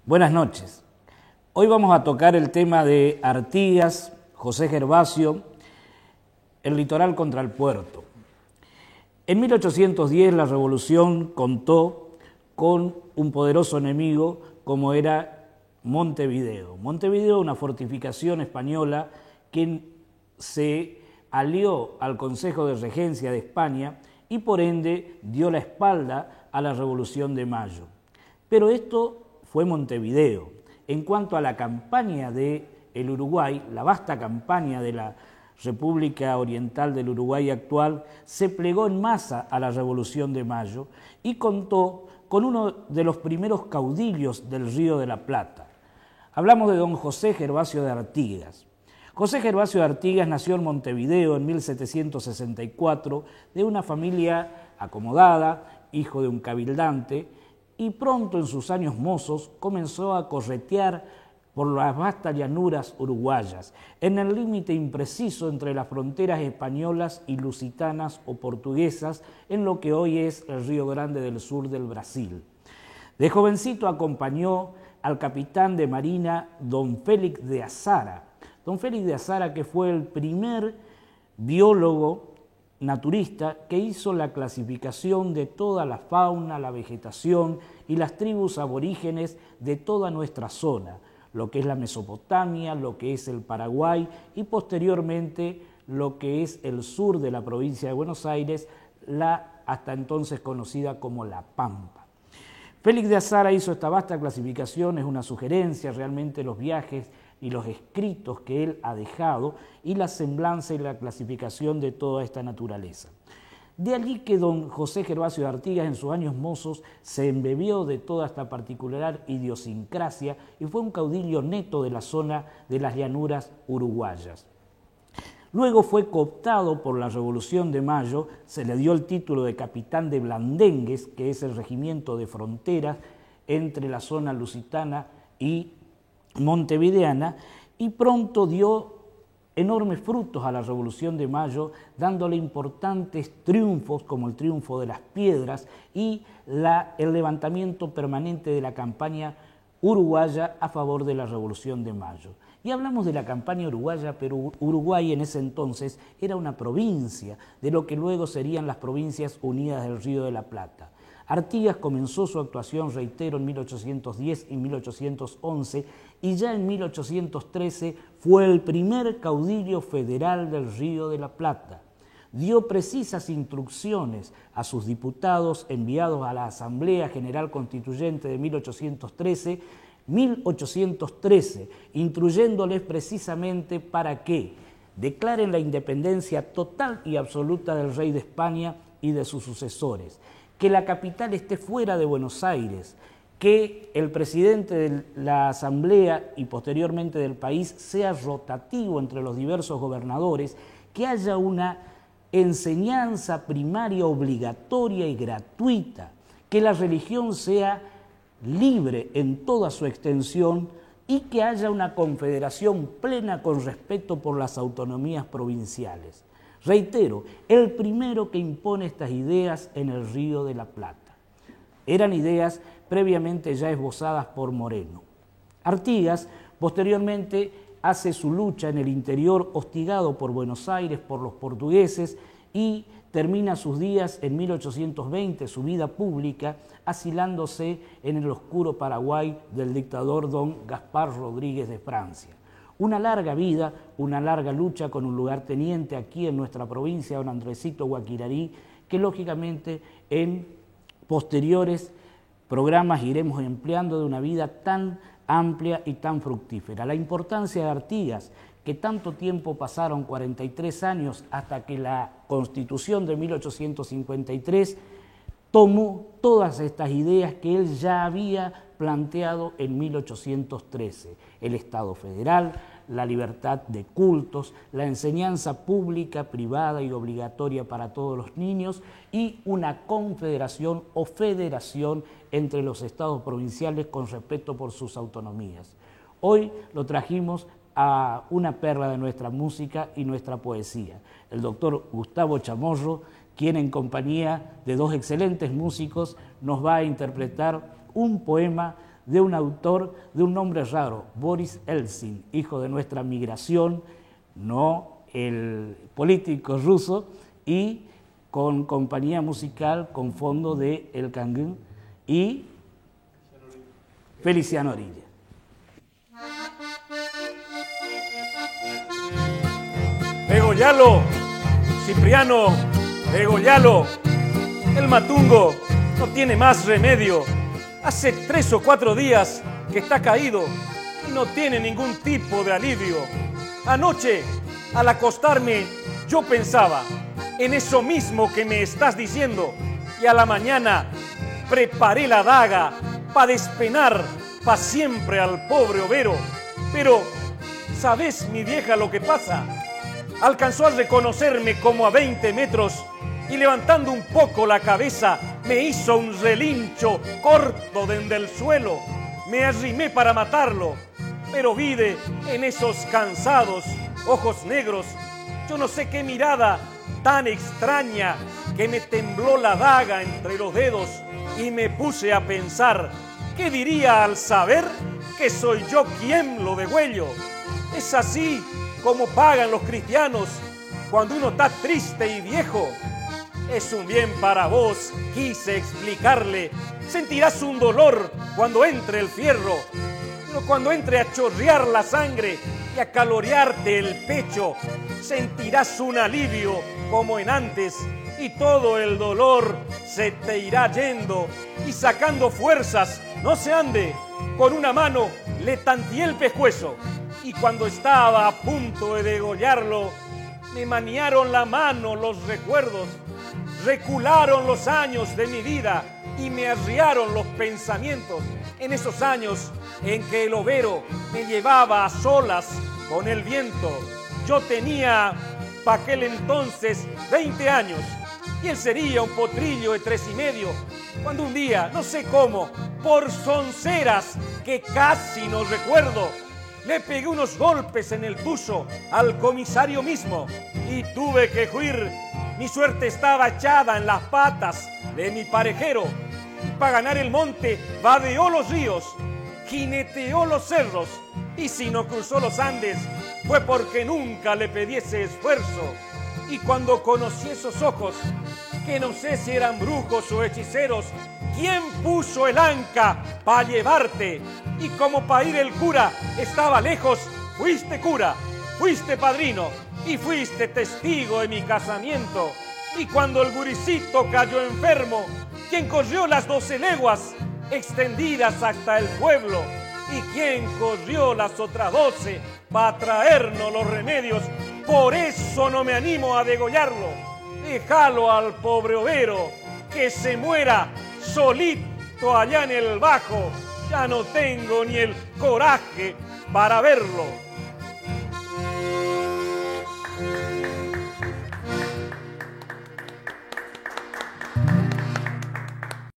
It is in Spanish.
Buenas noches. Hoy vamos a tocar el tema de Artigas, José Gervasio, el litoral contra el puerto. En 1810 la revolución contó con un poderoso enemigo como era Montevideo. Montevideo, una fortificación española que se alió al Consejo de Regencia de España y por ende dio la espalda a la Revolución de Mayo. Pero esto fue Montevideo. En cuanto a la campaña del Uruguay, la vasta campaña de la República Oriental del Uruguay actual se plegó en masa a la Revolución de Mayo y contó con uno de los primeros caudillos del Río de la Plata. Hablamos de don José Gervasio de Artigas. José Gervasio de Artigas nació en Montevideo en 1764 de una familia acomodada, hijo de un cabildante, y pronto en sus años mozos comenzó a corretear por las vastas llanuras uruguayas, en el límite impreciso entre las fronteras españolas y lusitanas o portuguesas, en lo que hoy es el Río Grande del Sur del Brasil. De jovencito acompañó al capitán de marina don Félix de Azara. Don Félix de Azara, que fue el primer biólogo naturista que hizo la clasificación de toda la fauna, la vegetación y las tribus aborígenes de toda nuestra zona, lo que es la Mesopotamia, lo que es el Paraguay y posteriormente lo que es el sur de la provincia de Buenos Aires, la hasta entonces conocida como La Pampa. Félix de Azara hizo esta vasta clasificación, es una sugerencia, realmente los viajes y los escritos que él ha dejado y la semblanza y la clasificación de toda esta naturaleza. De allí que don José Gervasio de Artigas en sus años mozos se embebió de toda esta particular idiosincrasia y fue un caudillo neto de la zona de las llanuras uruguayas. Luego fue cooptado por la Revolución de Mayo, se le dio el título de capitán de Blandengues, que es el regimiento de fronteras entre la zona lusitana y montevideana, y pronto dio enormes frutos a la Revolución de Mayo, dándole importantes triunfos como el triunfo de las Piedras y el levantamiento permanente de la campaña uruguaya a favor de la Revolución de Mayo. Y hablamos de la campaña uruguaya, pero Uruguay en ese entonces era una provincia de lo que luego serían las Provincias Unidas del Río de la Plata. Artigas comenzó su actuación, reitero, en 1810 y 1811 y ya en 1813 fue el primer caudillo federal del Río de la Plata. Dio precisas instrucciones a sus diputados enviados a la Asamblea General Constituyente de 1813, instruyéndoles precisamente para que declaren la independencia total y absoluta del rey de España y de sus sucesores, que la capital esté fuera de Buenos Aires, que el presidente de la Asamblea y posteriormente del país sea rotativo entre los diversos gobernadores, que haya una enseñanza primaria obligatoria y gratuita, que la religión sea libre en toda su extensión y que haya una confederación plena con respeto por las autonomías provinciales. Reitero, el primero que impone estas ideas en el Río de la Plata. Eran ideas previamente ya esbozadas por Moreno. Artigas posteriormente hace su lucha en el interior hostigado por Buenos Aires, por los portugueses y termina sus días en 1820, su vida pública, asilándose en el oscuro Paraguay del dictador don Gaspar Rodríguez de Francia. Una larga vida, una larga lucha con un lugarteniente aquí en nuestra provincia, don Andresito Guaquirarí, que lógicamente en posteriores programas iremos empleando de una vida tan amplia y tan fructífera. La importancia de Artigas, que tanto tiempo pasaron, 43 años, hasta que la Constitución de 1853 tomó todas estas ideas que él ya había planteado en 1813, el Estado federal, la libertad de cultos, la enseñanza pública, privada y obligatoria para todos los niños y una confederación o federación entre los estados provinciales con respeto por sus autonomías. Hoy lo trajimos a una perla de nuestra música y nuestra poesía, el doctor Gustavo Chamorro, quien en compañía de dos excelentes músicos nos va a interpretar un poema de un autor de un nombre raro, Boris Eltsine, hijo de nuestra migración, no el político ruso, y con compañía musical con fondo de El Canguín y Feliciano Orilla. Degollalo, Cipriano, degollalo. El matungo no tiene más remedio. Hace 3 o 4 días que está caído y no tiene ningún tipo de alivio. Anoche, al acostarme, yo pensaba en eso mismo que me estás diciendo, y a la mañana preparé la daga para despenar pa' siempre al pobre overo. Pero, ¿sabes, mi vieja, lo que pasa? Alcanzó a reconocerme como a 20 metros y levantando un poco la cabeza me hizo un relincho corto desde el suelo. Me arrimé para matarlo, pero vi en esos cansados ojos negros, yo no sé qué mirada tan extraña, que me tembló la daga entre los dedos y me puse a pensar, ¿qué diría al saber que soy yo quien lo degüello? Es así como pagan los cristianos cuando uno está triste y viejo. Es un bien para vos, quise explicarle. Sentirás un dolor cuando entre el fierro, pero cuando entre a chorrear la sangre y a calorearte el pecho, sentirás un alivio como en antes, y todo el dolor se te irá yendo y sacando fuerzas. No se ande, con una mano le tanteé el pescuezo, y cuando estaba a punto de degollarlo, me maniaron la mano los recuerdos, recularon los años de mi vida y me arriaron los pensamientos en esos años en que el overo me llevaba a solas con el viento. Yo tenía para aquel entonces 20 años y él sería un potrillo de 3 y medio, cuando un día, no sé cómo, por sonceras que casi no recuerdo, le pegué unos golpes en el tuzo al comisario mismo y tuve que huir. Mi suerte estaba echada en las patas de mi parejero, y para ganar el monte vadeó los ríos, jineteó los cerros, y si no cruzó los Andes fue porque nunca le pedí ese esfuerzo. Y cuando conocí esos ojos, que no sé si eran brujos o hechiceros, ¿quién puso el anca para llevarte? Y como para ir el cura estaba lejos, fuiste cura, fuiste padrino y fuiste testigo de mi casamiento. Y cuando el guricito cayó enfermo, ¿quién corrió las 12 leguas extendidas hasta el pueblo? ¿Y quién corrió las otras 12 para traernos los remedios? Por eso no me animo a degollarlo. Déjalo al pobre overo, que se muera solito allá en el bajo. Ya no tengo ni el coraje para verlo.